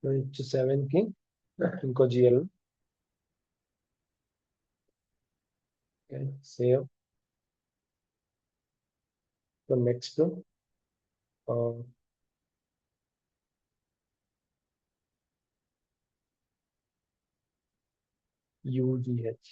7 కి ఇంకో GL save. Next UGH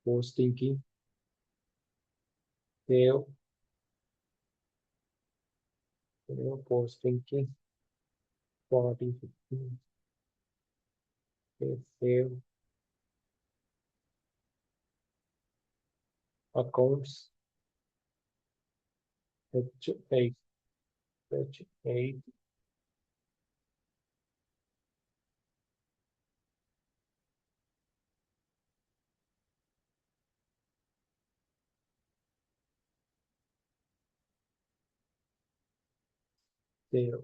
posting కి సేవ్. పోస్టింగ్ కి 4050 సేవ్. Accounts H8 save.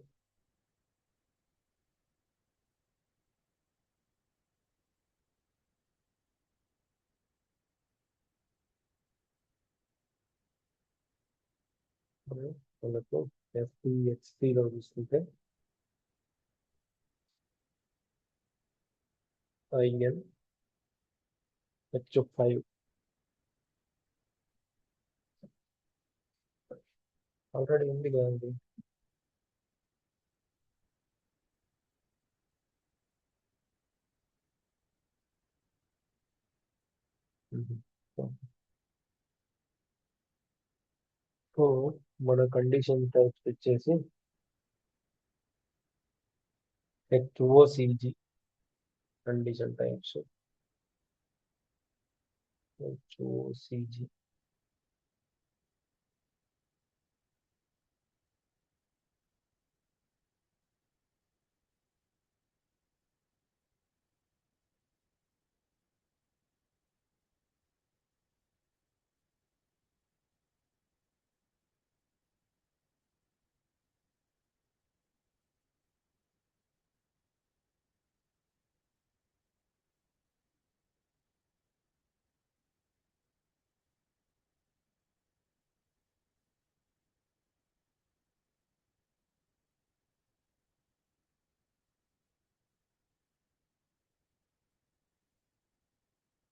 మనకు FPXP లో చూసుకుంటే IN H5 ఆల్రెడీ ఉంది కదండి. సో మన కండిషన్ టైప్స్ వచ్చేసి HOCG కండిషన్ టైప్స్. HOCG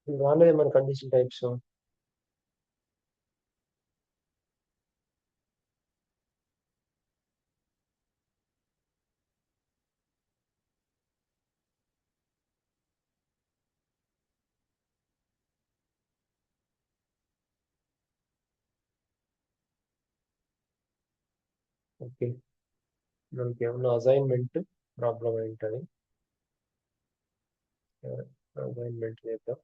రాలేదు మన కండిషన్ టైప్స్. ఓకే, మనకి ఏమన్నా అసైన్మెంట్ ప్రాబ్లం ఏంటని అసైన్మెంట్ చేద్దాం.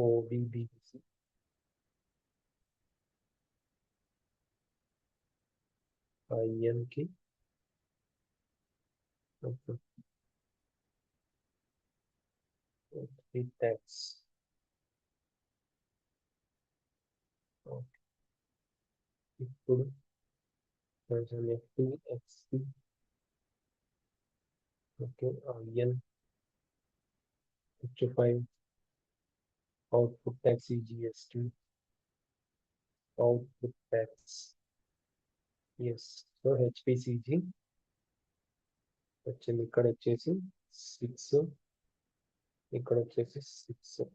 OBBC IN కి ట్యాక్స్. ఇప్పుడు కొంచెం FPXP okay IN H5 output tax GST output tax yes. So HPCG వచ్చింది. ఇక్కడ వచ్చేసి 6, ఇక్కడ వచ్చేసి 6.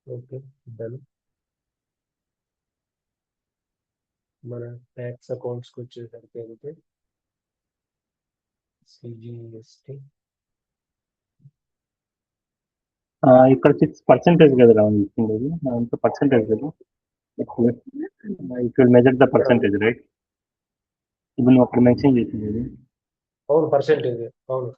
Okay done. మన ట్యాక్స్ అకౌంట్స్కి వచ్చేసరికి అయితే CGST ఇక్కడ 6% కదా ఇచ్చింది, అంత పర్సెంటేజ్ కదా. It will measure the percentage right. ఇప్పుడు నువ్వు అక్కడ మెన్షన్ చేసింది. అవును, పర్సెంటేజ్. అవును,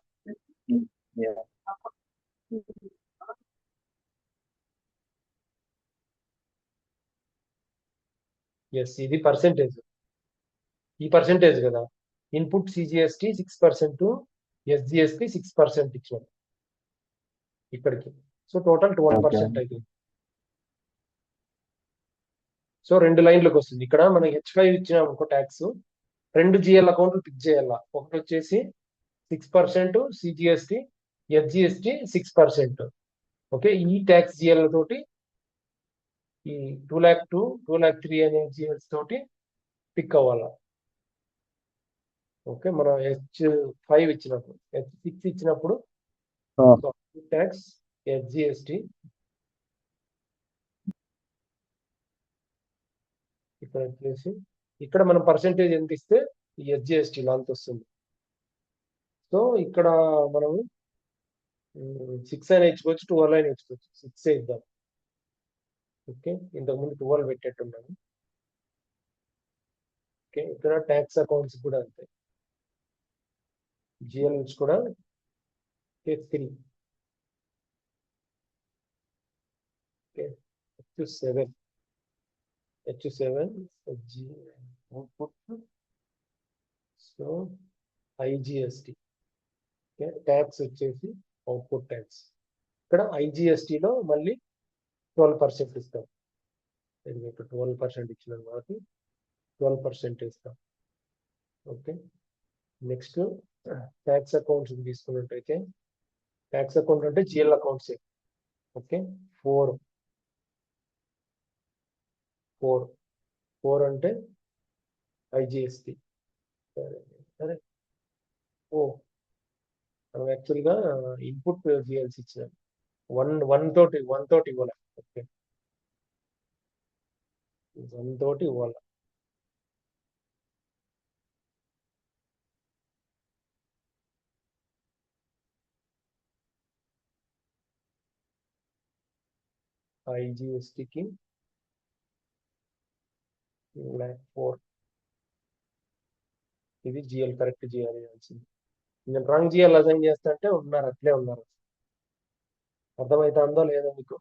ఎస్. ఇది పర్సెంటేజ్, ఈ పర్సెంటేజ్ కదా. ఇన్పుట్ CGST 6%, ఎస్జిఎస్టి 6% ఇచ్చినాం ఇక్కడికి. సో టోటల్ 12% అవుతుంది. సో 2 లైన్లకు వస్తుంది. ఇక్కడ మనం H5 ఇచ్చినాం ఒక ట్యాక్స్, 2 జిఎల్ అకౌంట్లు పిక్ చేయాలా. ఒకటి వచ్చేసి 6% సిజిఎస్టి, ఎస్జిఎస్టి 6%. ఓకే, ఈ ట్యాక్స్ జిఎల్ తోటి ఈ 2,02,000, 2,03,000 అనే జిఎల్స్ తోటి పిక్ అవ్వాలా. ఓకే, మనం H5 ఇచ్చినప్పుడు, H6 ఇచ్చినప్పుడు ట్యాక్స్ ఎస్జిఎస్టి ఇక్కడ వచ్చేసి ఇక్కడ మనం పర్సెంటేజ్ ఎంత ఇస్తే ఈ ఎస్జిఎస్టీలో అంత వస్తుంది. సో ఇక్కడ మనము 6 అయినా ఇచ్చుకోవచ్చు, 12 అయినా ఇచ్చుకోవచ్చు. 6 ఇద్దాం. ఓకే, ఇంతకుముందు 12 పెట్టేట్టున్నాను. ఓకే, ఇక్కడ ట్యాక్స్ అకౌంట్స్ కూడా అంతే. జిఎల్ నుంచి కూడా 3. Okay, H7 so IGST. Okay, tax వచ్చేసి అవుట్పుట్ ట్యాక్స్. ఇక్కడ ఐజిఎస్టిలో మళ్ళీ 12% ఇస్తాం. ఇక్కడ 12% ఇచ్చినాం కాబట్టి 12% ఇస్తాం. ఓకే, నెక్స్ట్ ట్యాక్స్ అకౌంట్స్ తీసుకున్నట్టయితే, ట్యాక్స్ అకౌంట్ అంటే జిఎల్ అకౌంట్స్. ఓకే, 4 అంటే ఐజిఎస్టి. సరే, మనం యాక్చువల్గా ఇన్పుట్ జిఎల్స్ ఇచ్చినాం. 1 తోటి ఇవ్వాలి. ఓకే, 1 తోటి ఇవ్వాలి. ఐజిఎస్టికి 4. ఇది జిఎల్ కరెక్ట్ చేయాల్సింది. నేను రాంగ్ జిఎల్ అసైన్ చేస్తా అంటే ఉన్నారు, అట్లే ఉన్నారు. అర్థమవుతుందో లేదో మీకు?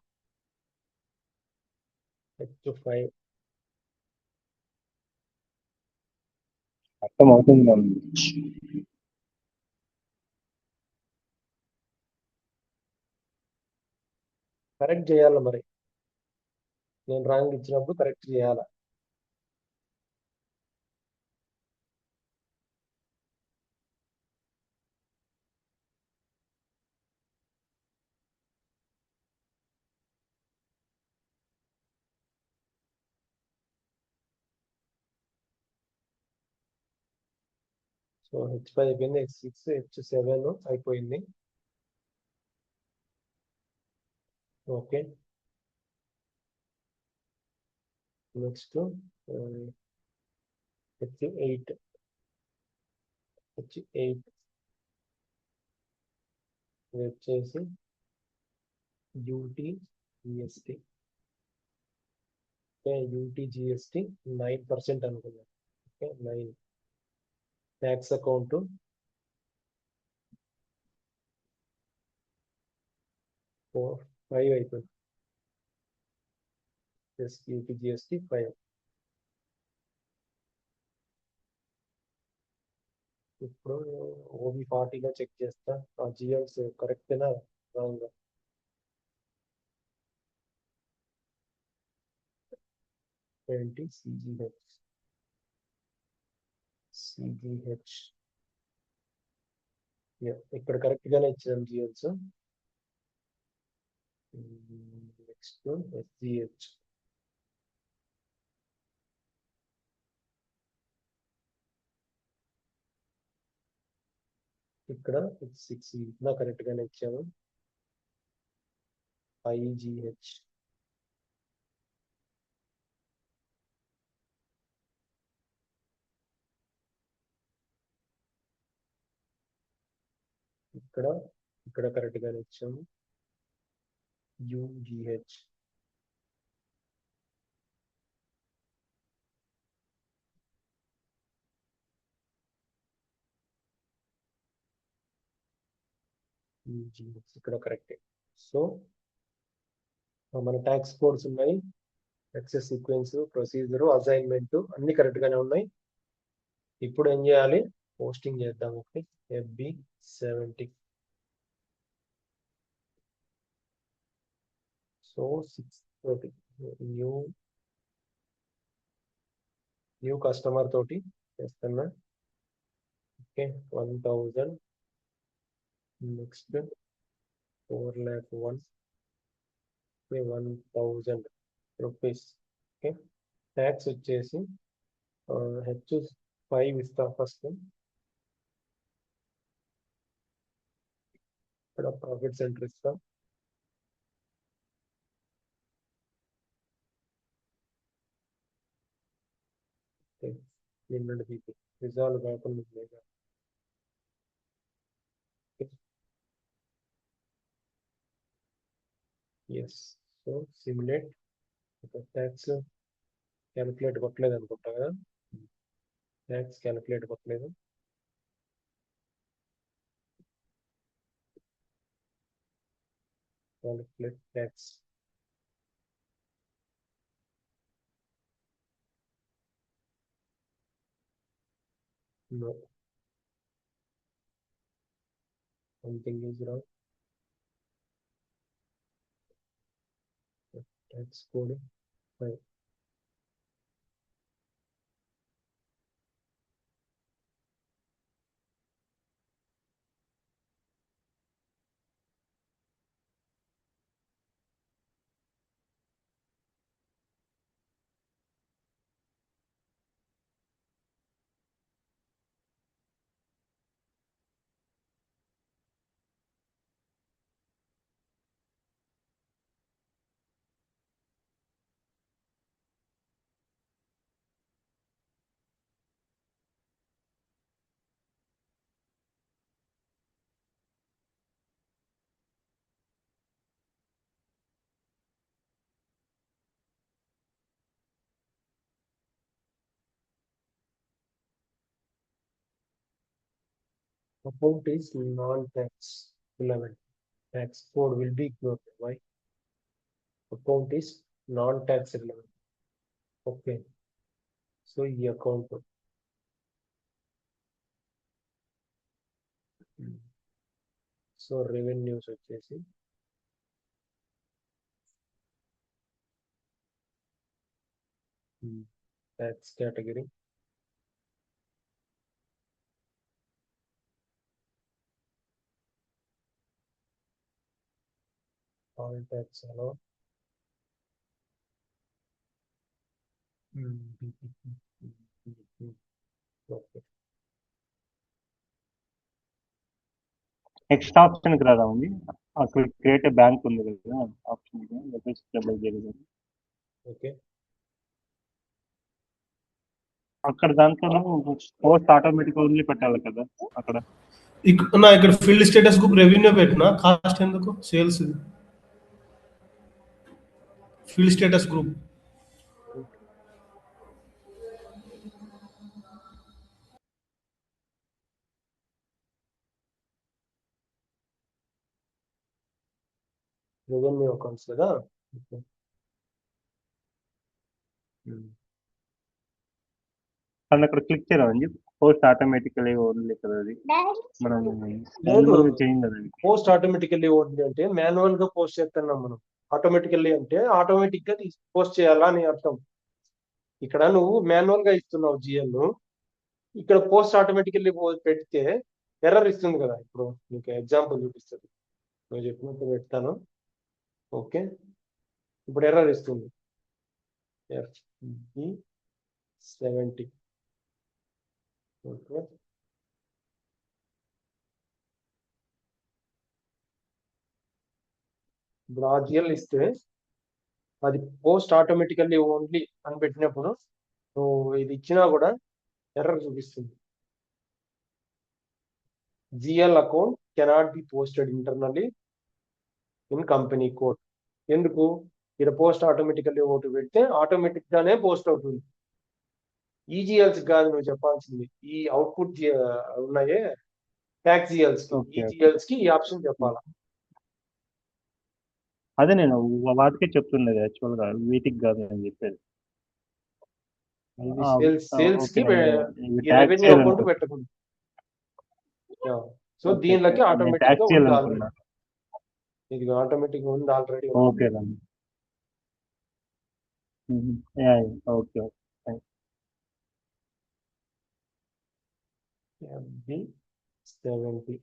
H5 అర్థమవుతుంది. కరెక్ట్ చేయాలి. మరి నేను రాంగ్ ఇచ్చినప్పుడు కరెక్ట్ చేయాలా. సో H5 అయిపోయింది, H6, H7 అయిపోయింది. ఓకే, నెక్స్ట్ H8 వచ్చేసి యూటీజిఎస్టి. యూటీజిఎస్టి 9% అనుకున్నాం. ఓకే, 9. ట్యాక్స్ అకౌంట్ 5 అయిపోయింది. యూటీజిఎస్టి 5. ఇప్పుడు OB40 చెక్ చేస్తా, ఆ జిఎల్స్ కరెక్టేనా రాంగ్. ఏంటి సిజిహెచ్ ఇక్కడ కరెక్ట్ గానే ఇచ్చాం జిఎల్స్. నెక్స్ట్ ఎస్జిహెచ్. ఇక్కడ 6 కరెక్ట్ గానే ఇచ్చాము. ఐజిహెచ్ ఇక్కడ కరెక్ట్ గానే ఇచ్చాము. యూజిహెచ్ ఇక్కడ కరెక్టే. సో మన ట్యాక్స్ కోడ్స్ ఉన్నాయి, యాక్సెస్ సీక్వెన్స్, ప్రొసీజర్, అసైన్మెంట్ అన్ని కరెక్ట్ గానే ఉన్నాయి. ఇప్పుడు ఏం చేయాలి? పోస్టింగ్ చేద్దాం. Okay, FB 70. So 630 new customer తోటి చేస్తున్నా. Okay, 1000. Next 4,01,000. Okay, 1000 rupees. Okay, tax వచ్చేసి H5 ఇస్తా ఫస్ట్. ఇక్కడ ప్రాఫిట్ సెంటర్ ఇస్తా. నిన్నటి తీపి రిజాల్వ్ కాకుండా yes. So simulate tax calculate కొట్టలేదు అనుకుంటా కదా. ట్యాక్స్ క్యాలిక్యులేట్ కొట్టలేదు. Calculate tax. No, something is wrong. Tax code 5. Account is non-tax 11. Tax code will be ignored. Why? Account is non-tax 11. Okay. So ఈ account. So revenues వచ్చేసి tax category all tax అలో. Okay, next ఆప్షన్కి రాదా ఉంది అక్కడ create bank ఉంది కదా option double చేయలేదు. Okay. అక్కడ దాంట్లో పోస్ట్ ఆటోమేటిక్ ఓన్లీ పెట్టాలి కదా అక్కడ. ఇక్కడ ఫీల్డ్ స్టేటస్ గ్రూప్ రెవెన్యూ పెట్టినా కాస్ట్ ఎందుకు sales field status group revenue accounts కదా. అక్కడ క్లిక్ చేయాలండి పోస్ట్ ఆటోమేటికలీ ఓన్లీ కదా అది మనం చేయండి కదా. పోస్ట్ ఆటోమేటికల్లీ ఓన్లీ అంటే మాన్యువల్ గా పోస్ట్ చేస్తున్నాం మనం. ఆటోమేటికల్లీ అంటే ఆటోమేటిక్ గా పోస్ట్ చేయాలా అని అర్థం. ఇక్కడ నువ్వు మాన్యువల్ గా ఇస్తున్నావు జిఎల్, ఇక్కడ పోస్ట్ ఆటోమేటికల్లీ పెడితే ఎర్రర్ ఇస్తుంది కదా. ఇప్పుడు నీకు ఎగ్జాంపుల్ చూపిస్తుంది, నువ్వు చెప్పినట్టు పెడతాను. ఓకే, ఇప్పుడు ఎర్రర్ ఇస్తుంది FB 70. ఓకే, ఇప్పుడు ఆ జిఎల్ ఇస్తే అది పోస్ట్ ఆటోమేటికల్లీ ఓన్లీ అని పెట్టినప్పుడు నువ్వు ఇది ఇచ్చినా కూడా ఎర్రర్ చూపిస్తుంది. GL account cannot be posted internally in company code. ఎందుకు? ఇక్కడ పోస్ట్ ఆటోమేటికల్లీ ఓటు పెడితే ఆటోమేటిక్ గానే పోస్ట్ అవుతుంది. ఈజిఎల్స్ కాదు నువ్వు చెప్పాల్సింది, ఈ అవుట్పుట్ ఉన్నాయే ట్యాక్స్ జిఎల్స్ ఈజిఎల్స్ కి ఈ ఆప్షన్ చెప్పాలా. అదే నేను వాటికే చెప్తున్నది యాక్చువల్ గా, వీటికి కాదు అని చెప్పేది. సేల్స్ కి రెవెన్యూ అకౌంట్ పెట్టకూడదు. సో దీనిలోకి నేను ఆటోమేటిక్ ట్యాక్స్ గా ఉంది ఆల్రెడీ. చేయాలనుకున్నా. ఇది ఆటోమేటిక్ ఉంది ఆల్రెడీ. ఓకే రండి. Yeah, okay okay. FB 70.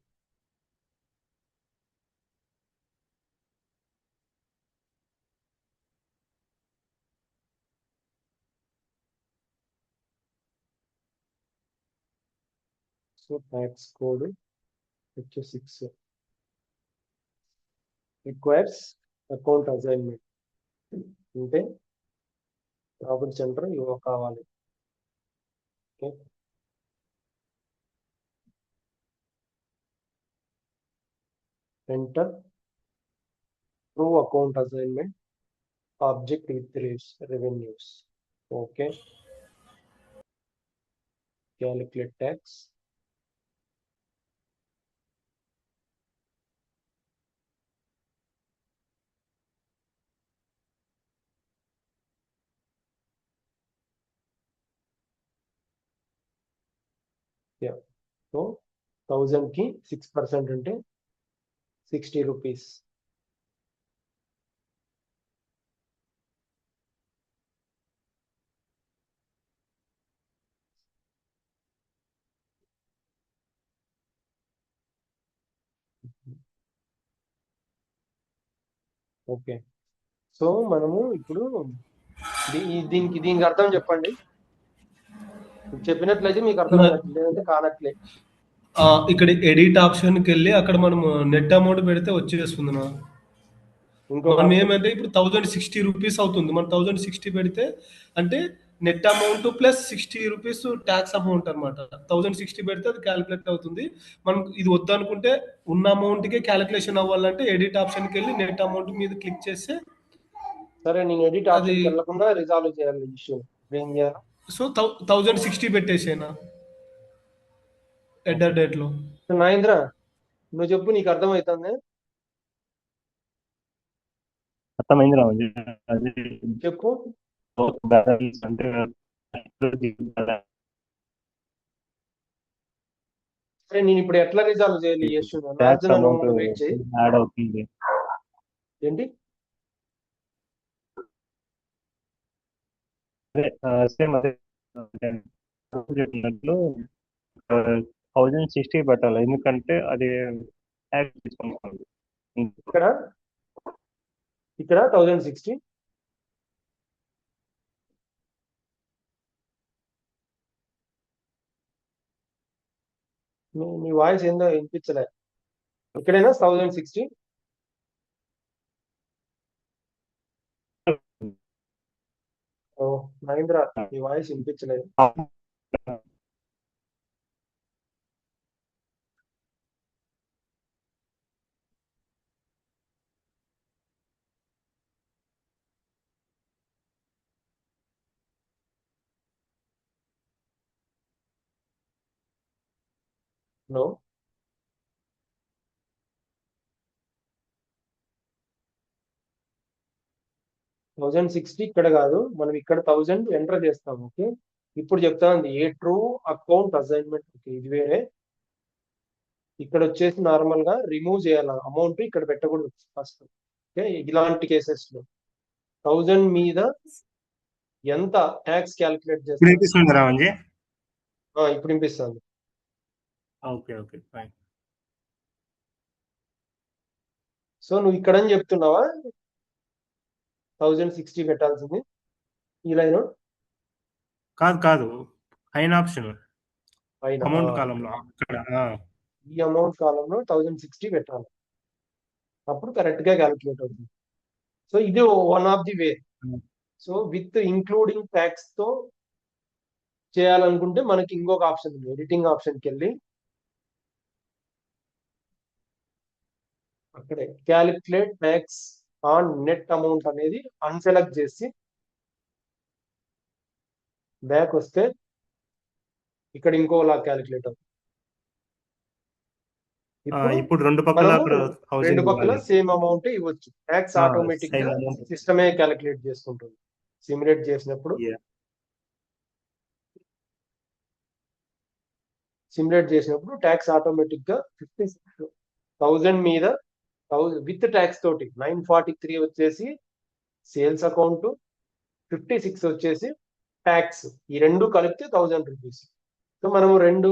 So tax code H6 requires account assignment అంటే ప్రాఫిట్ సెంటర్ ఇవ్వ కావాలి. Okay, enter true account assignment object with revenues. Okay, calculate tax. So 1000 కి 6% అంటే 60 రూపీస్. ఓకే, సో మనము ఇప్పుడు దీనికి అర్థం చెప్పండి. చెప్పినట్లయితే మీకు అర్థం లేదంటే కానట్లే. ఇక్కడ ఎడిట్ ఆప్షన్ కి వెళ్ళి అక్కడ మనం నెట్ అమౌంట్ పెడితే వచ్చేస్తుంది. ఇంకో మనం ఏమంటే ఇప్పుడు 1060 రూపీస్ అవుతుంది. మనం 1060 పెడితే అంటే net amount plus 60 rupees tax amount అనమాట. 1060 పెడితే అది క్యాలిక్యులేట్ అవుతుంది. మనం ఇది వద్దనుకుంటే ఉన్న అమౌంట్ కే క్యాలిక్యులేషన్ అవ్వాలంటే ఎడిట్ ఆప్షన్ కి వెళ్ళి నెట్ అమౌంట్ మీద క్లిక్ చేస్తే సరే, నేను ఎడిట్ ఆప్షన్ వెళ్ళకుండా రిజాల్వ్ చేయాలి ఇష్యూ. ఏం చేయాలి? సో 1060 పెట్టేసేనా ఎడ్డర్ డేట్ లో. నాగేంద్ర, నువ్వు చెప్పు, నీకు అర్థమవుతుంది? అర్థమైంది రాజు. అది చెప్పు. అంటే సరే, నేను ఇప్పుడు ఎట్లా రిజాల్వ్ చేయాలి ఈ ఇష్యూ? ట్యాక్స్ అమౌంట్ వెయిట్ చేయి. యాడ్ అవుతుంది. ఏంటి? సేమ్ అదే చెప్పినట్లు 1060 పెట్టాలి, ఎందుకంటే అది ట్యాక్స్ తీసుకుంటుంది. ఇక్కడ 1060. నీ వాయిస్ ఏందో వినిపించలే. ఇక్కడైనా 1060. ఓ మహేంద్ర, నీ వాయిస్ వినిపించలేదు. హలో, 1060 ఇక్కడ కాదు, మనం ఇక్కడ 1000 ఎంటర్ చేస్తాం. ఓకే, ఇప్పుడు చెప్తా ఉంది ఏ ట్రూ అకౌంట్ అసైన్మెంట్. ఓకే, ఇది వేరే. ఇక్కడ వచ్చేసి నార్మల్ గా రిమూవ్ చేయాలి అమౌంట్, ఇక్కడ పెట్టకూడదు ఫస్ట్. ఓకే, ఇలాంటి కేసెస్ లో 1000 మీద ఎంత ట్యాక్స్ క్యాలిక్యులేట్ చేస్తాం. ఇప్పుడు వినిపిస్తుంది. Okay okay fine. సో నువ్వు ఇక్కడ అని చెప్తున్నావా 1060 పెట్టాల్సింది ఈ లైన్? కాదు, పైన ఆప్షన్ పైన అమౌంట్ కాలంలో అక్కడ ఈ అమౌంట్ కాలంలో 1060 పెట్టాలి, అప్పుడు కరెక్ట్ గా క్యాలిక్యులేట్ అవుతుంది. సో ఇది one of the way. So with including tax తో చేయాలనుకుంటే మనకి ఇంకొక ఆప్షన్ ఉంది. ఎడిటింగ్ ఆప్షన్కి వెళ్ళి అక్కడే calculate tax on net amount అనేది అన్సెలెక్ట్ చేసి బ్యాక్ వస్తే ఇక్కడ ఇంకోలా క్యాలిక్యులేట్ అవుతుంది. ఇప్పుడు రెండు పక్కల సేమ్ అమౌంట్ ఇవ్వచ్చు. ట్యాక్స్ ఆటోమేటిక్ గా సిస్టమే క్యాలిక్యులేట్ చేసుకుంటుంది సిమ్యులేట్ చేసినప్పుడు. సిమ్యులేట్ చేసినప్పుడు ట్యాక్స్ ఆటోమేటిక్ గా 56,000 మీద విత్ ట్యాక్స్ తోటి 943 వచ్చేసి సేల్స్ అకౌంట్, 56 వచ్చేసి ట్యాక్స్. ఈ రెండు కలిపితే 1000 రూపీస్. సో మనము రెండు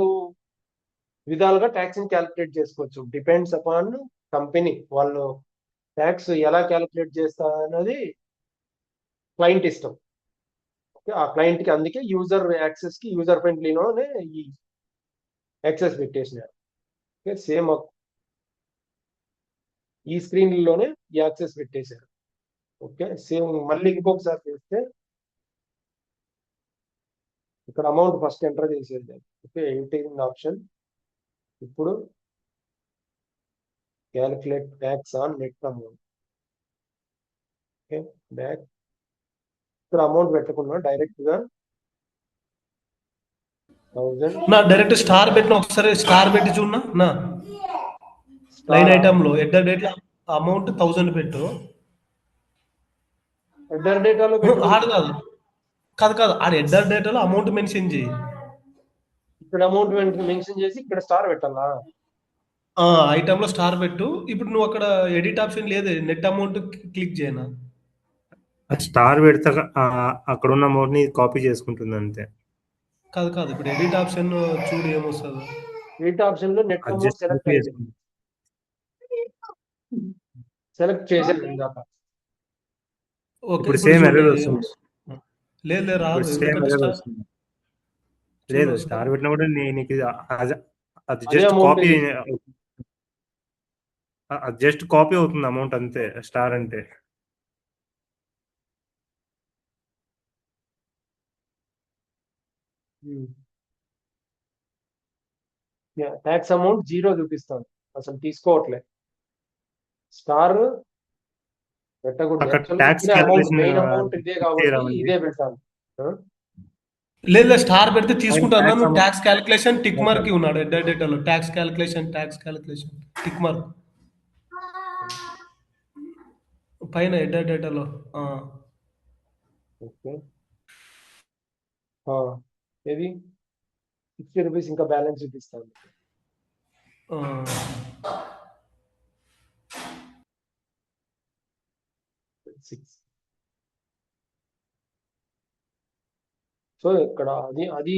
విధాలుగా ట్యాక్స్ ని క్యాలిక్యులేట్ చేసుకోవచ్చు. డిపెండ్స్ అపాన్ కంపెనీ వాళ్ళు ట్యాక్స్ ఎలా క్యాలిక్యులేట్ చేస్తారన్నది క్లయింట్ ఇష్టం. ఓకే, ఆ క్లయింట్ కి అందుకే యూజర్ యాక్సెస్ కి యూజర్ ఫ్రెండ్లీలోనే ఈ యాక్సెస్ పెట్టేసినారు. ఓకే, సేమ్ ఈ స్క్రీన్ లోనే ఈ యాక్సెస్ పెట్టేశారు. ఓకే, సేమ్ మళ్ళీ ఇంకొకసారి చేస్తే ఇక్కడ అమౌంట్ ఫస్ట్ ఎంటర్ చేసేది. Okay, 18 option. ఇప్పుడు calculate tax on net amount. Okay, back ఇక్కడ అమౌంట్ పెట్టకుండా డైరెక్ట్ గా 1000 నా డైరెక్ట్ స్టార్ పెట్టిన, ఒకసారి స్టార్ పెట్టి చూడనా నా లైన్ ఐటమ్ లో ఎట్ ద డేట్ అమౌంట్ 1000 పెట్టు. హెడర్ డేటాలో ఆడు కాదు కాదు కాదు ఆడ ఎడ్డర్ డేటాలో అమౌంట్ మెన్షన్ చేయి. ఇక్కడ అమౌంట్ మెన్షన్ చేసి ఇక్కడ స్టార్ పెట్టాలా? ఐటమ్ లో స్టార్ పెట్టు. ఇప్పుడు నువ్వు అక్కడ ఎడిట్ ఆప్షన్ లేదు, నెట్ అమౌంట్ క్లిక్ చేయనా? స్టార్ పెడితే అక్కడ ఉన్న అమౌంట్ ని కాపీ చేసుకుంటుంది అంతే. కాదు కాదు, ఇప్పుడు ఎడిట్ ఆప్షన్ చూడు ఏమొస్తుందో. ఎడిట్ ఆప్షన్ లో నెట్ అమౌంట్ అడ్జస్ట్ సెలెక్ట్ అయింది. సెలెక్ట్ చేసేది ఇందాక. ఓకే, ఇప్పుడు ఇప్పుడు సేమ్ చూడు ఎర్రర్ ఏమొస్తుంది. వస్తుంది. లేదు లేదు రాదు, ఇప్పుడు సేమ్ ఎందుకంటే ఎర్రర్ స్టార్ వస్తుంది. లేదు, చూడు స్టార్ పెట్టినా కూడా నీకు అది అదే జస్ట్ అమౌంట్ కాపీ, అది జస్ట్ కాపీ అవుతుంది అమౌంట్ అంతే. స్టార్ అంటే ట్యాక్స్ అమౌంట్ 0 చూపిస్తాను, అసలు తీసుకోవట్లే. స్టార్ పెట్టకూడదు. అక్కడ యాక్చువల్గా ట్యాక్స్ ఇదే అమౌంట్, క్యాలిక్యులేషన్ మెయిన్ అమౌంట్ ఇదే కాబట్టి ఇదే పెట్టాలి. లేదు లేదు, స్టార్ పెడితే తీసుకుంటాను. tax నువ్వు amount- tax calculation tick mark ఉన్నాడు ఎడ్డర్ డేటాలో. ట్యాక్స్ క్యాలిక్యులేషన్ టిక్ మార్క్ పైన ఎడ్డర్ డేటాలో. ఓకే, ఇది 60 రూపీస్ ఇంకా బ్యాలెన్స్ చూపిస్తాను. సో ఇక్కడ అది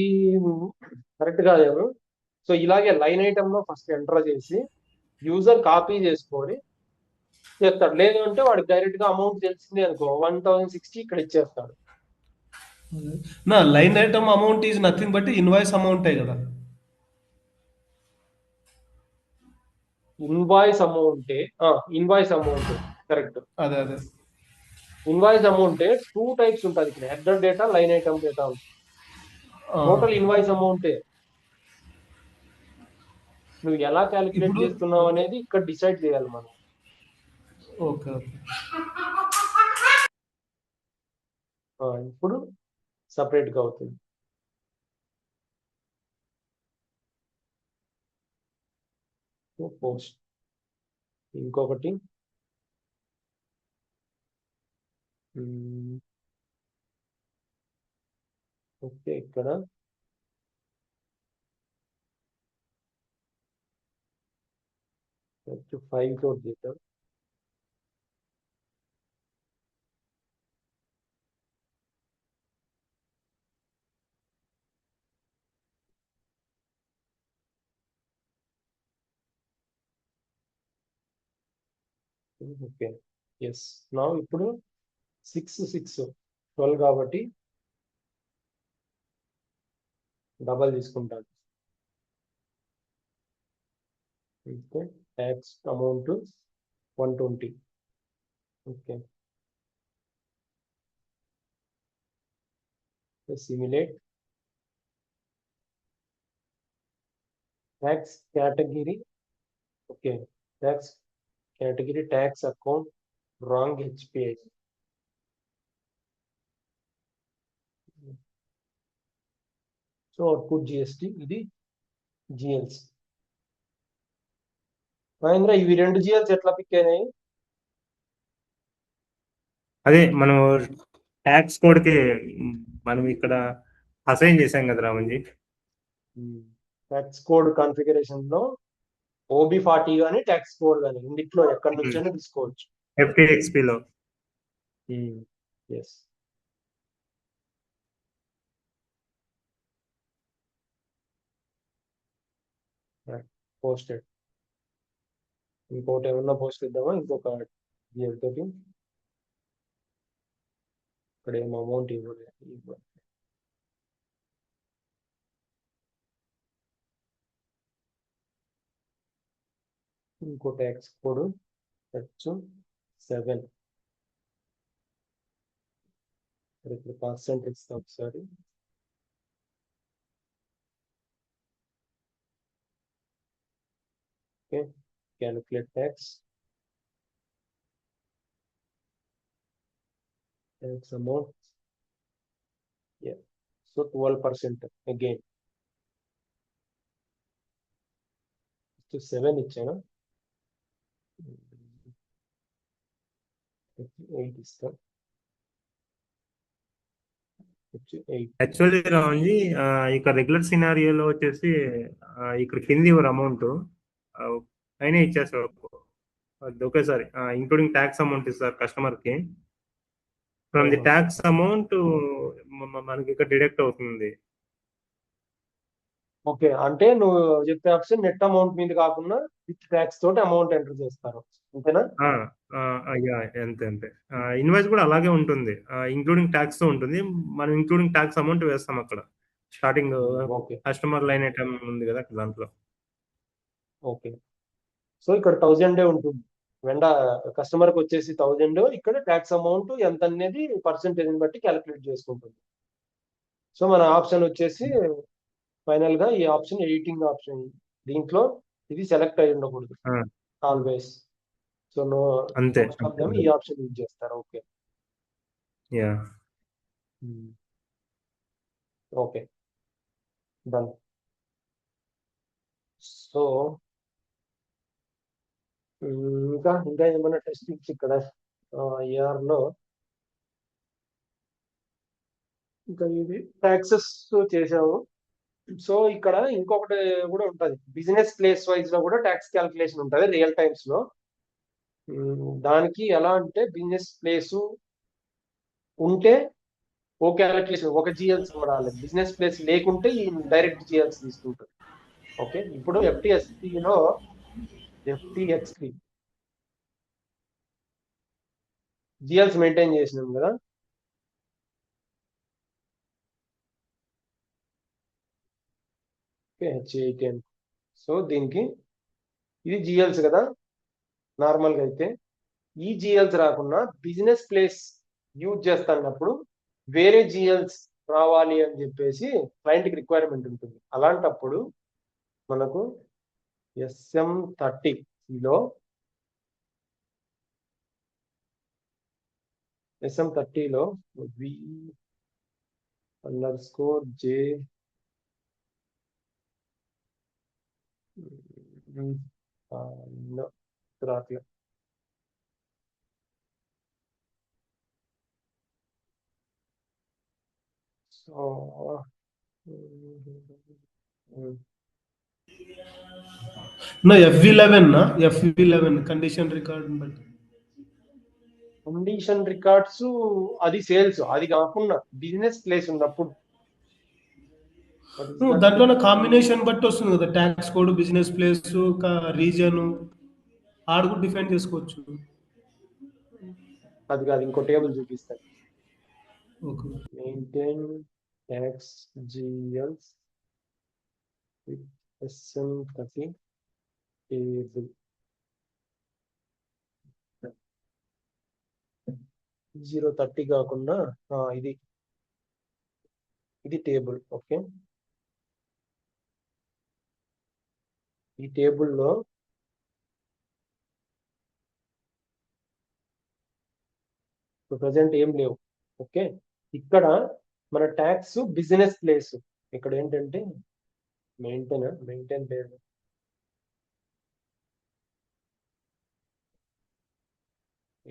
కరెక్ట్ కాదేమో. సో ఇలాగే లైన్ ఐటమ్ లో ఫస్ట్ ఎంటర్ చేసి యూజర్ కాపీ చేసుకొని చేస్తాడు. లేదు అంటే వాడికి డైరెక్ట్ గా అమౌంట్ తెలిసిందే అనుకో, 1060 ఇక్కడ ఇచ్చేస్తాడు. నా line item amount is nothing but invoice అమౌంటే కదా. Invoice amount correct. అదే అదే ఇన్వాయిస్ అమౌంట్ 2 టైప్స్ ఉంటుంది ఇక్కడ, header data, line item data. Total invoice అమౌంటే నువ్వు ఎలా క్యాలిక్యులేట్ ఇప్పుడు- చేస్తున్నావు అనేది ఇక్కడ డిసైడ్ చేయాలి మనం. Okay okay. ఇప్పుడు సపరేట్ గా అవుతుంది. పోస్ట్ ఇంకొకటి ఓకే, ఇక్కడ ఫైల్ కోడ్ చేద్దాం. Okay, yes. నా ఇప్పుడు 6 కాబట్టి డబల్ తీసుకుంటాను. Okay, tax amount 120. Okay, simulate tax category. Okay, tax category tax account wrong HPI. So output GST, ఇది GLs. మహేంద్ర, ఇవి 2 GLs ఎట్లా పిక్ అయినాయి? అదే మనం ట్యాక్స్ కోడ్ కి మనం ఇక్కడ అసైన్ చేసాం కదా రామంజీ. ట్యాక్స్ కోడ్ కాన్ఫిగరేషన్ లో OB40 కానీ ట్యాక్స్ కోడ్ కానీ రెండిట్లో ఎక్కడి నుంచైనా తీసుకోవచ్చు. FTXP లో ఎస్ పోస్టెడ్. ఇంకోటి ఏమన్నా పోస్ట్ ఇద్దామా? ఇంకొక GL తోటి ఇక్కడ ఏం అమౌంట్ ఇవ్వలేదు. ఇంకో ట్యాక్స్ కోడ్ H7 ఇప్పుడు పర్సెంట్ ఇస్తాం ఒకసారి. Okay, calculate tax amount. So 12% again 7 ఇచ్చాను. 8 ఇస్తాం. 8 యాక్చువల్లీ రాంజీ ఇక్కడ రెగ్యులర్ సినారియోలో వచ్చేసి ఇక్కడ కింది ఇవ్వరు అమౌంట్ అయినా ఇచ్చేస్తారు అది ఒకేసారి ఇంక్లూడింగ్ ట్యాక్స్ అమౌంట్ ఇస్తారు కస్టమర్ కి. ఫ్రమ్ ది ట్యాక్స్ అమౌంట్ మనకి ఇక్కడ డిడక్ట్ అవుతుంది. ఓకే, అంటే నువ్వు చెప్పే ఆప్షన్ నెట్ అమౌంట్ మీద కాకుండా విత్ ట్యాక్స్ తోటి అమౌంట్ ఎంటర్ చేస్తారు, అంతేనా? అయ్యా అంతే అంతే. ఇన్వాయిస్ కూడా అలాగే ఉంటుంది, ఇంక్లూడింగ్ ట్యాక్స్ తో ఉంటుంది. మనం ఇంక్లూడింగ్ ట్యాక్స్ అమౌంట్ వేస్తాం అక్కడ starting okay customer line item ఉంది కదా దాంట్లో. ఓకే, సో ఇక్కడ 1000 ఉంటుంది. కస్టమర్కి వచ్చేసి 1000, ఇక్కడ ట్యాక్స్ అమౌంట్ ఎంత అనేది పర్సెంటేజ్ బట్టి క్యాలిక్యులేట్ చేసుకుంటుంది. సో మన ఆప్షన్ వచ్చేసి ఫైనల్ గా ఈ ఆప్షన్ ఎడిటింగ్ ఆప్షన్. దీంట్లో ఇది సెలెక్ట్ అయి ఉండకూడదు ఆల్వేస్. సో నో అంతే ఈ ఆప్షన్ యూజ్ చేస్తారు. Okay yeah okay done. So ఇంకా ఇంకా ఏమైనా టెస్టింగ్స్ ఇక్కడ AR లో ఇంకా ఇది ట్యాక్సెస్ చేసాము. సో ఇక్కడ ఇంకొకటి కూడా ఉంటుంది, బిజినెస్ ప్లేస్ వైజ్ లో కూడా ట్యాక్స్ క్యాలిక్యులేషన్ ఉంటుంది రియల్ టైమ్స్ లో. దానికి ఎలా అంటే బిజినెస్ ప్లేస్ ఉంటే ఓ క్యాలిక్యులేషన్ ఒక GLs వాడాలి, బిజినెస్ ప్లేస్ లేకుంటే ఈ డైరెక్ట్ GLs తీసుకుంటుంది. ఓకే, ఇప్పుడు FTXP GLs మెయింటైన్ చేసినాం కదా. ఓకే, H8 సో దీనికి ఇది GLs కదా నార్మల్గా. అయితే ఈ GLs రాకుండా బిజినెస్ ప్లేస్ యూజ్ చేస్తున్నప్పుడు వేరే GLs రావాలి అని చెప్పేసి క్లయింట్కి రిక్వైర్మెంట్ ఉంటుంది. అలాంటప్పుడు మనకు SM30లో V_J రాట్లే. సో F11 కండిషన్ రికార్డ్ బట్టి కండిషన్ రికార్డ్స్ అది సేల్స్, అది కాకుండా బిజినెస్ ప్లేస్ ఉన్నప్పుడు దాంట్లో కాంబినేషన్ బట్టి వస్తుంది కదా, tax code, business place, reason ఆడ కూడా డిఫైన్ చేసుకోవచ్చు. అది కాదు, ఇంకో టేబుల్ చూపిస్తాను. Okay, maintain tax GLs with SM30 table. 030 కాకుండా ఇది టేబుల్. ఓకే, ఈ టేబుల్లో ప్రజెంట్ ఏం లేవు. ఓకే, ఇక్కడ మన ట్యాక్స్ బిజినెస్ ప్లేస్ ఇక్కడ ఏంటంటే మెయింటైన్ లేదు,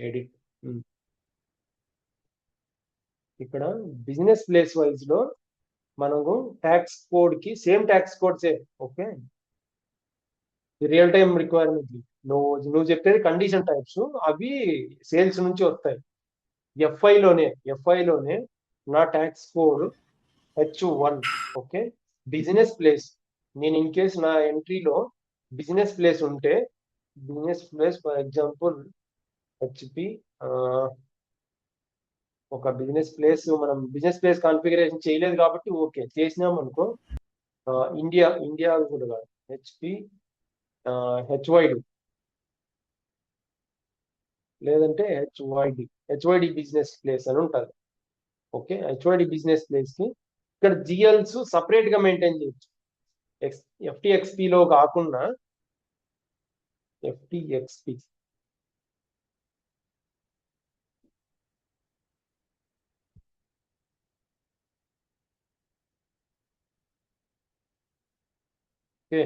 ఎడిట్. ఇక్కడ బిజినెస్ ప్లేస్ వైజ్ లో మనము ట్యాక్స్ కోడ్ కి సేమ్ ట్యాక్స్ కోడ్సే. Okay, real time requirement. నువ్వు చెప్పేది కండిషన్ టైప్స్, అవి సేల్స్ నుంచి వస్తాయి. ఎఫ్ఐలోనే నా tax code H1. Okay, business place. నేను ఇన్ కేస్ నా ఎంట్రీలో బిజినెస్ ప్లేస్ ఉంటే, business place for example HP, ఒక బిజినెస్ ప్లేస్, మనం బిజినెస్ ప్లేస్ కాన్ఫిగరేషన్ చేయలేదు కాబట్టి ఓకే, చేసినాం అనుకో, ఇండియా కూడా కాదు, హెచ్పి హెచ్వైడి లేదంటే హెచ్వైడి బిజినెస్ ప్లేస్ అని ఉంటుంది. ఓకే, హెచ్వైడి బిజినెస్ ప్లేస్ కి ఇక్కడ జిఎల్స్ సపరేట్ గా మెయింటైన్ చేయొచ్చు. ఎఫ్టిఎక్స్పిలో కాకుండా ఎఫ్టిఎక్స్పి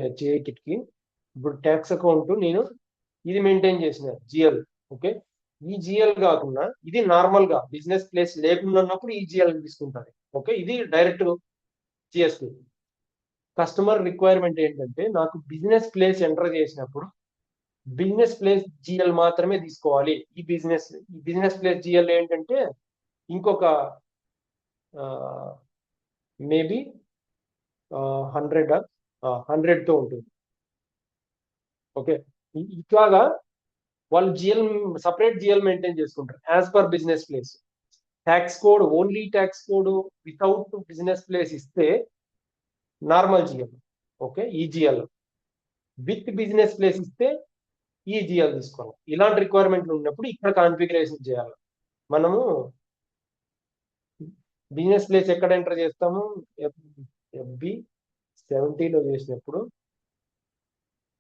హెచ్ఏ కిట్కి ఇప్పుడు ట్యాక్స్ అకౌంట్ నేను ఇది మెయింటైన్ చేసిన జిఎల్. ఓకే, ఈ జిఎల్ కాకుండా ఇది నార్మల్ గా బిజినెస్ ప్లేస్ లేకుండా ఉన్నప్పుడు ఈ జిఎల్ తీసుకుంటుంది. ఓకే, ఇది డైరెక్ట్ జిఎస్టి. కస్టమర్ రిక్వైర్మెంట్ ఏంటంటే నాకు బిజినెస్ ప్లేస్ ఎంటర్ చేసినప్పుడు బిజినెస్ ప్లేస్ జిఎల్ మాత్రమే తీసుకోవాలి. ఈ బిజినెస్ ప్లేస్ జిఎల్ ఏంటంటే ఇంకొక మేబీ 100తో ఉంటుంది. ఓకే, ఇట్లాగా వాళ్ళు సపరేట్ జిఎల్ మెయింటైన్ చేసుకుంటారు as per business place. Tax code, only tax code without business place ఇస్తే నార్మల్ జిఎల్. ఓకే, ఈ జిఎల్ విత్ బిజినెస్ ప్లేస్ ఇస్తే ఈ జిఎల్ తీసుకోవాలి. ఇలాంటి రిక్వైర్మెంట్లు ఉన్నప్పుడు ఇక్కడ కాన్ఫిగరేషన్ చేయాలి. మనము బిజినెస్ ప్లేస్ ఎక్కడ ఎంటర్ చేస్తాము, ఎఫ్బి 70లో చేసినప్పుడు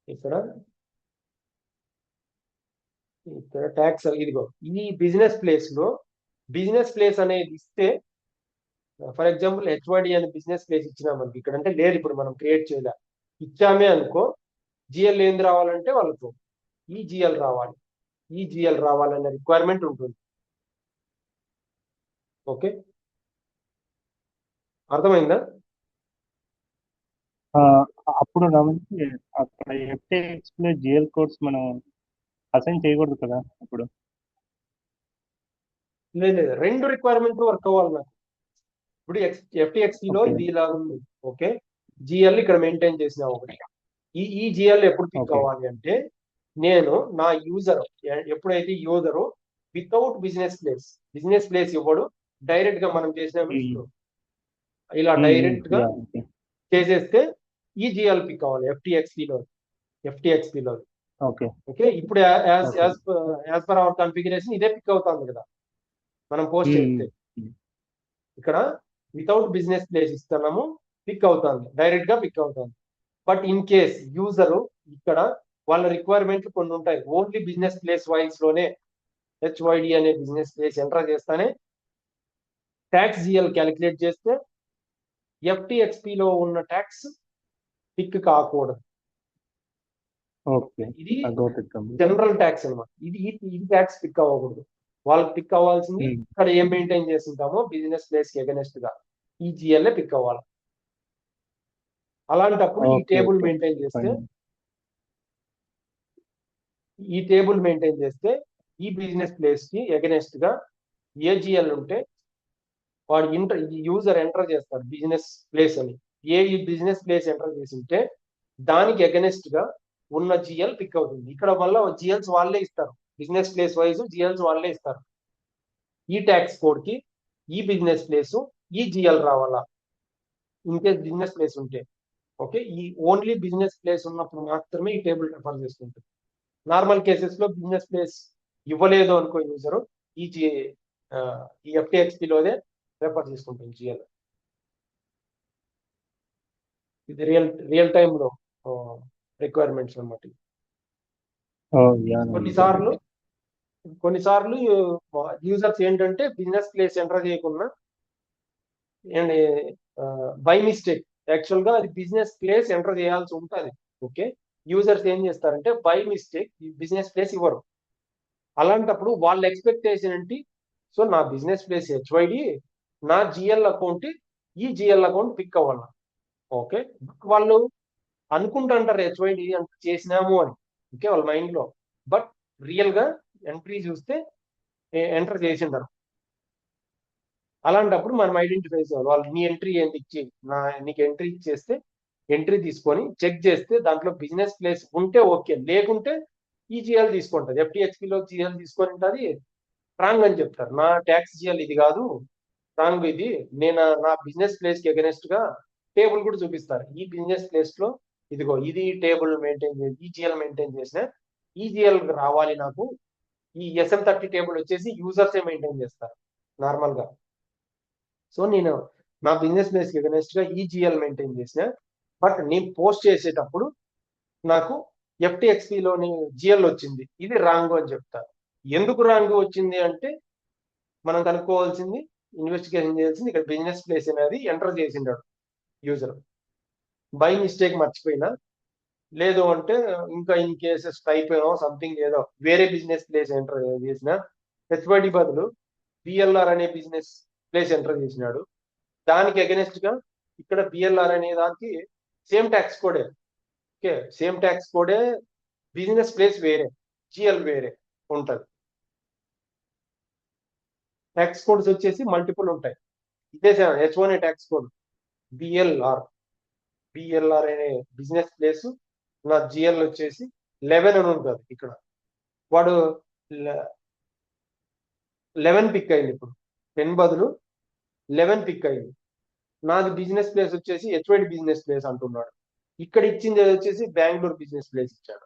ఇక్కడ ట్యాక్స్ ఇదిగో ఈ బిజినెస్ ప్లేస్ అనేది ఇస్తే, ఫర్ ఎగ్జాంపుల్ హెచ్వైడి అనే బిజినెస్ ప్లేస్ ఇచ్చినాం మనకి ఇక్కడ, అంటే లేదు ఇప్పుడు మనం క్రియేట్ చేయలే, ఇచ్చామే అనుకో, జిఎల్ ఏంది రావాలంటే వాళ్ళకు ఈ జిఎల్ రావాలనే రిక్వైర్మెంట్ ఉంటుంది. ఓకే, అర్థమైందా? అప్పుడు గమనించి అక్కడ ఎఫ్టిఎక్స్ లో జిఎల్ కోడ్స్ మనం అసైన్ చేయకూడదు కదా అప్పుడు? లేదు, రెండు రిక్వైర్మెంట్ వర్క్ అవ్వాలి నాకు. ఇప్పుడు ఎఫ్టిఎక్స్లో ఇది ఇలా ఉంది. ఓకే, జిఎల్ ఇక్కడ మెయింటైన్ చేసిన ఒకటి, ఈ జిఎల్ ఎప్పుడు పిక్ అవ్వాలి అంటే నేను నా ఎప్పుడైతే యూజరు వితౌట్ బిజినెస్ ప్లేస్ ఇవ్వడు, డైరెక్ట్ గా మనం చేసిన ఇలా డైరెక్ట్ గా చేసేస్తే ఈ జిఎల్ పిక్ అవ్వాలి ఎఫ్టిఎక్స్పిలో. ఓకే, ఇప్పుడు యాజ్ పర్ అవర్ కాన్ఫిగరేషన్ ఇదే పిక్ అవుతుంది కదా మనం పోస్ట్ చేస్తే. ఇక్కడ వితౌట్ బిజినెస్ ప్లేస్ ఇస్తున్నాము, డైరెక్ట్ గా పిక్ అవుతుంది. బట్ ఇన్ కేస్ యూజరు ఇక్కడ వాళ్ళ రిక్వైర్మెంట్లు కొన్ని ఉంటాయి, ఓన్లీ బిజినెస్ ప్లేస్ వైజ్ లోనే హెచ్వైడి అనే బిజినెస్ ప్లేస్ ఎంటర్ చేస్తానే ట్యాక్స్ జిఎల్ క్యాలిక్యులేట్ చేస్తే ఎఫ్టిఎక్స్పిలో ఉన్న ట్యాక్స్ పిక్ కాకూడదు. ఇది జనరల్ ట్యాక్స్ అన్నమాట. ఇది ట్యాక్స్ పిక్ అవ్వకూడదు. వాళ్ళకి పిక్ అవ్వాల్సింది ఇక్కడ ఏం మెయింటైన్ చేస్తుంటామో బిజినెస్ ప్లేస్ కి ఎగనెస్ట్ గా ఈ జిఎల్ పిక్ అవ్వాలి. అలాంటప్పుడు ఈ టేబుల్ మెయింటైన్ చేస్తే ఈ బిజినెస్ ప్లేస్ కి ఎగనెస్ట్ గా ఏ జిఎల్ ఉంటే వాడు యూజర్ ఎంటర్ చేస్తాడు బిజినెస్ ప్లేస్ అని. ఏ బిజినెస్ ప్లేస్ ఎంటర్ చేసి ఉంటే దానికి ఎగనెస్ట్ గా ఉన్న జిఎల్ పిక్ అవుతుంది. ఇక్కడ వల్ల జిఎల్స్ వాళ్ళే ఇస్తారు, బిజినెస్ ప్లేస్ వైజ్ జిఎల్స్ వాళ్ళే ఇస్తారు. ఈ ట్యాక్స్ కోడ్ కి ఈ బిజినెస్ ప్లేస్ ఈ జిఎల్ రావాలా ఇన్ కేస్ బిజినెస్ ప్లేస్ ఉంటే. ఓకే, ఈ ఓన్లీ బిజినెస్ ప్లేస్ ఉన్నప్పుడు మాత్రమే ఈ టేబుల్ రెఫర్ చేసుకుంటుంది. నార్మల్ కేసెస్ లో బిజినెస్ ప్లేస్ ఇవ్వలేదు అనుకో యూజరు, ఈ ఎఫ్టిఎక్స్పిలోనే రెఫర్ చేసుకుంటుంది జిఎల్. ఇది రియల్ టైమ్ లో రిక్వైర్మెంట్స్ అన్నమాట. కొన్నిసార్లు యూజర్స్ ఏంటంటే బిజినెస్ ప్లేస్ ఎంటర్ చేయకుండా అండ్ బై మిస్టేక్ యాక్చువల్ గా అది బిజినెస్ ప్లేస్ ఎంటర్ చేయాల్సి ఉంటుంది. ఓకే, యూజర్స్ ఏం చేస్తారంటే బై మిస్టేక్ బిజినెస్ ప్లేస్ ఇవ్వరు. అలాంటప్పుడు వాళ్ళ ఎక్స్పెక్టేషన్ ఏంటి, సో నా బిజినెస్ ప్లేస్ హెచ్వైడి, నా జిఎల్ అకౌంట్ ఈ జిఎల్ అకౌంట్ పిక్ అవ్వాలి. ఓకే, వాళ్ళు అనుకుంటుంటారు హెచ్వైడి అంత చేసినాము అని, ఓకే, వాళ్ళ మైండ్ లో. బట్ రియల్ గా ఎంట్రీ చూస్తే ఎంటర్ చేసింటారు. అలాంటప్పుడు మనం ఐడెంటిఫై చేయాలి. వాళ్ళు నీ ఎంట్రీ ఏంటి ఇచ్చి నీకు ఎంట్రీ ఇచ్చేస్తే ఎంట్రీ తీసుకొని చెక్ చేస్తే దాంట్లో బిజినెస్ ప్లేస్ ఉంటే ఓకే, లేకుంటే ఈ జిఎల్ తీసుకుంటుంది. ఎఫ్టిహెచ్పిలో జిఎల్ తీసుకొని ఉంటుంది, రాంగ్ అని చెప్తారు. నా ట్యాక్స్ జిఎల్ ఇది కాదు, రాంగ్ ఇది, నేను నా బిజినెస్ ప్లేస్ కి అగెనెస్ట్ గా టేబుల్ కూడా చూపిస్తారు. ఈ బిజినెస్ ప్లేస్ లో ఇదిగో ఇది టేబుల్ మెయింటైన్ చేసి ఈజీఎల్ మెయింటైన్ చేసిన ఈజీఎల్ రావాలి నాకు. ఈ SM30 టేబుల్ వచ్చేసి యూజర్సే మెయింటైన్ చేస్తారు నార్మల్ గా. సో నేను నా బిజినెస్ ప్లేస్ కి అగెనెస్ట్ గా ఈజీఎల్ మెయింటైన్ చేసిన, బట్ నేను పోస్ట్ చేసేటప్పుడు నాకు FTXPలోని జిఎల్ వచ్చింది, ఇది రాంగ్ అని చెప్తారు. ఎందుకు రాంగ్ వచ్చింది అంటే మనం కనుక్కోవాల్సింది, ఇన్వెస్టిగేషన్ చేయాల్సింది, ఇక్కడ బిజినెస్ ప్లేస్ అనేది ఎంటర్ చేసిండాడు యూజర్ బై మిస్టేక్ మర్చిపోయినా, లేదు అంటే ఇంకా ఇన్ కేసెస్ టైప్ సంథింగ్ ఏదో వేరే బిజినెస్ ప్లేస్ ఎంటర్ చేసిన, హెచ్వైడి బదులు బిఎల్ఆర్ అనే బిజినెస్ ప్లేస్ ఎంటర్ చేసినాడు. దానికి అగెనెస్ట్ గా ఇక్కడ బిఎల్ఆర్ అనే దానికి సేమ్ ట్యాక్స్ కోడే, ఓకే, సేమ్ ట్యాక్స్ కోడే, బిజినెస్ ప్లేస్ వేరే, జిఎల్ వేరే ఉంటది. ట్యాక్స్ కోడ్స్ వచ్చేసి మల్టిపుల్ ఉంటాయి. ఇదే H1A ట్యాక్స్ కోడ్ బిఎల్ఆర్ అనే బిజినెస్ ప్లేస్, నా జిఎల్ వచ్చేసి 11 అని ఉంటుంది. ఇక్కడ వాడు 11 పిక్ అయింది, ఇప్పుడు 10 బదులు 11 పిక్ అయింది. నాది బిజినెస్ ప్లేస్ వచ్చేసి హెచ్వైడి బిజినెస్ ప్లేస్ అంటున్నాడు. ఇక్కడ ఇచ్చింది వచ్చేసి బెంగళూరు బిజినెస్ ప్లేస్ ఇచ్చాడు.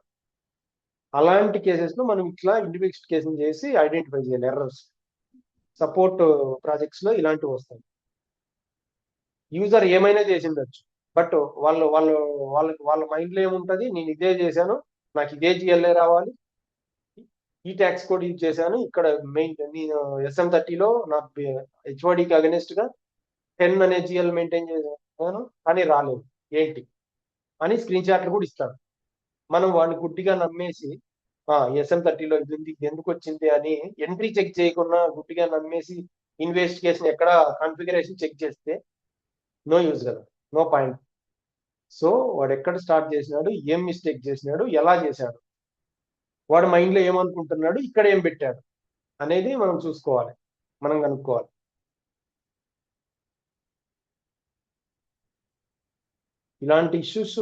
అలాంటి కేసెస్ లో మనం ఇట్లా ఇన్వెస్టిగేషన్ చేసి ఐడెంటిఫై చేయాలి ఎర్రర్స్. సపోర్ట్ ప్రాజెక్ట్స్ లో ఇలాంటివి వస్తాయి. యూజర్ ఏమైనా చేసి ఉండొచ్చు, బట్ వాళ్ళ మైండ్ లో ఏముంటది, నేను ఇదే చేశాను, నాకు ఇదే జిఎల్ఏ రావాలి, ఈ ట్యాక్స్ కోడ్ యూజ్ చేశాను, ఇక్కడ మెయిన్ నేను SM30లో నా హెచ్ఓడికి అగెనెస్ట్ గా 10 అనే జిఎల్ మెయింటైన్ చేశాను కానీ రాలేదు ఏంటి అని స్క్రీన్ షాట్లు కూడా ఇస్తాడు. మనం వాడిని గుడ్డిగా నమ్మేసి SM30లో ఇది ఎందుకు వచ్చింది అని ఎంట్రీ చెక్ చేయకుండా గుడ్డిగా నమ్మేసి ఇన్వెస్టిగేషన్ ఎక్కడ కాన్ఫిగరేషన్ చెక్ చేస్తే నో యూజ్ కదా, నో పాయింట్. సో వాడు ఎక్కడ స్టార్ట్ చేసినాడు, ఏం మిస్టేక్ చేసినాడు, ఎలా చేశాడు, వాడు మైండ్ లో ఏమనుకుంటున్నాడు, ఇక్కడ ఏం పెట్టాడు అనేది మనం చూసుకోవాలి, మనం కనుక్కోవాలి. ఇలాంటి ఇష్యూస్